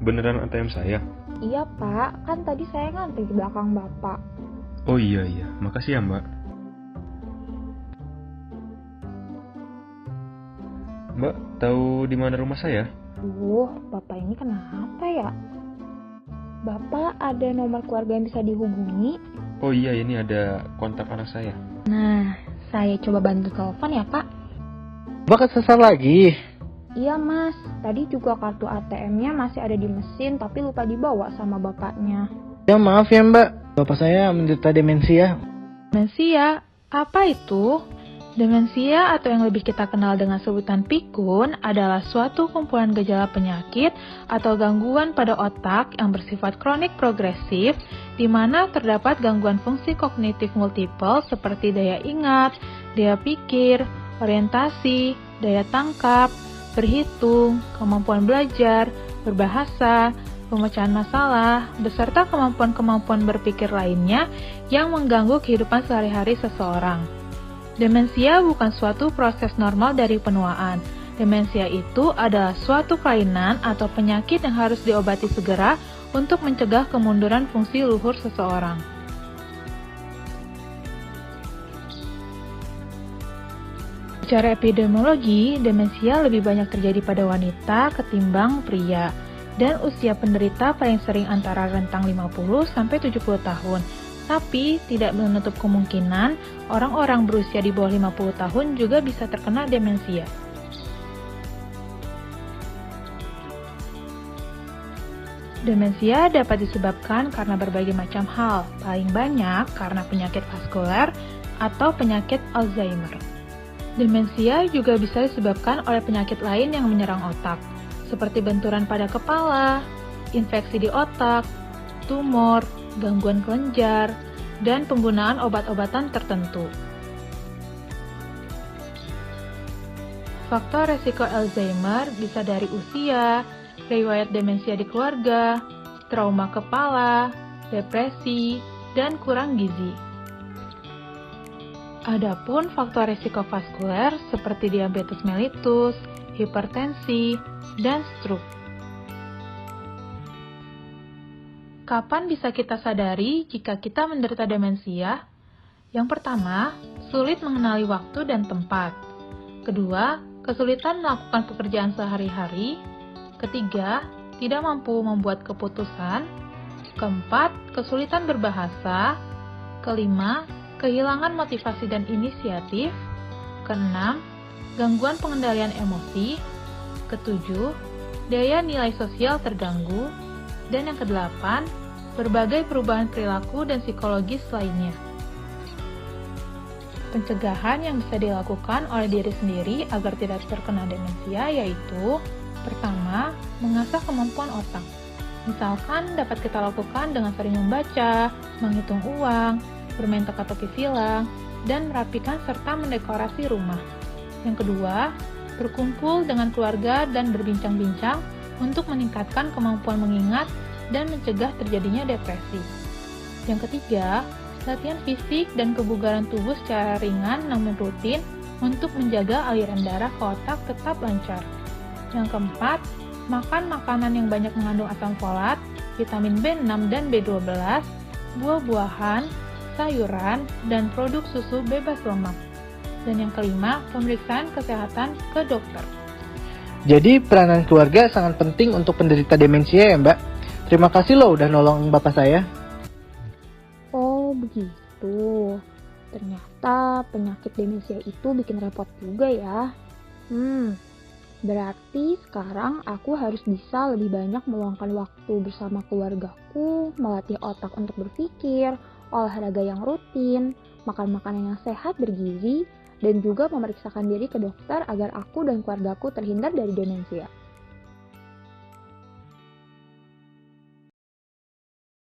beneran ATM saya? Iya Pak, kan tadi saya ngantri di belakang Bapak. Oh iya, makasih ya Mbak. Mbak, tahu di mana rumah saya? Bapak ini kenapa ya? Bapak ada nomor keluarga yang bisa dihubungi? Oh iya, ini ada kontak anak saya. Nah, saya coba bantu telepon ya Pak. Bapak kesasar lagi? Iya Mas, tadi juga kartu ATM-nya masih ada di mesin tapi lupa dibawa sama bapaknya. Ya maaf ya Mbak, bapak saya menderita demensia. Demensia? Apa itu? Demensia atau yang lebih kita kenal dengan sebutan pikun adalah suatu kumpulan gejala penyakit atau gangguan pada otak yang bersifat kronik progresif di mana terdapat gangguan fungsi kognitif multiple seperti daya ingat, daya pikir, orientasi, daya tangkap, berhitung, kemampuan belajar, berbahasa, pemecahan masalah, beserta kemampuan-kemampuan berpikir lainnya yang mengganggu kehidupan sehari-hari seseorang. Demensia bukan suatu proses normal dari penuaan. Demensia itu adalah suatu kelainan atau penyakit yang harus diobati segera untuk mencegah kemunduran fungsi luhur seseorang. Secara epidemiologi, demensia lebih banyak terjadi pada wanita ketimbang pria, dan usia penderita paling sering antara rentang 50-70 tahun. Tapi, tidak menutup kemungkinan orang-orang berusia di bawah 50 tahun juga bisa terkena demensia. Demensia dapat disebabkan karena berbagai macam hal, paling banyak karena penyakit vaskuler atau penyakit Alzheimer. Demensia juga bisa disebabkan oleh penyakit lain yang menyerang otak, seperti benturan pada kepala, infeksi di otak, tumor, gangguan kelenjar, dan penggunaan obat-obatan tertentu. Faktor resiko Alzheimer bisa dari usia, riwayat demensia di keluarga, trauma kepala, depresi, dan kurang gizi. Adapun faktor risiko vaskuler seperti diabetes mellitus, hipertensi, dan stroke. Kapan bisa kita sadari jika kita menderita demensia? Yang pertama, sulit mengenali waktu dan tempat. Kedua, kesulitan melakukan pekerjaan sehari-hari. Ketiga, tidak mampu membuat keputusan. Keempat, kesulitan berbahasa. Kelima, kehilangan motivasi dan inisiatif. Keenam, gangguan pengendalian emosi. Ketujuh, daya nilai sosial terganggu. Dan yang kedelapan, berbagai perubahan perilaku dan psikologis lainnya. Pencegahan yang bisa dilakukan oleh diri sendiri agar tidak terkena demensia yaitu: pertama, mengasah kemampuan otak. Misalkan dapat kita lakukan dengan sering membaca, menghitung uang, bermain teka-teki silang, dan merapikan serta mendekorasi rumah. Yang kedua, berkumpul dengan keluarga dan berbincang-bincang untuk meningkatkan kemampuan mengingat dan mencegah terjadinya depresi. Yang ketiga, latihan fisik dan kebugaran tubuh secara ringan namun rutin untuk menjaga aliran darah ke otak tetap lancar. Yang keempat, makan makanan yang banyak mengandung asam folat, vitamin B6 dan B12, buah-buahan, sayuran, dan produk susu bebas lemak. Dan yang kelima, pemeriksaan kesehatan ke dokter. Jadi peranan keluarga sangat penting untuk penderita demensia ya Mbak. Terima kasih loh udah nolong bapak saya. Oh begitu, ternyata penyakit demensia itu bikin repot juga ya. Berarti sekarang aku harus bisa lebih banyak meluangkan waktu bersama keluargaku, melatih otak untuk berpikir, olahraga yang rutin, makan makanan yang sehat bergizi, dan juga memeriksakan diri ke dokter agar aku dan keluargaku terhindar dari demensia.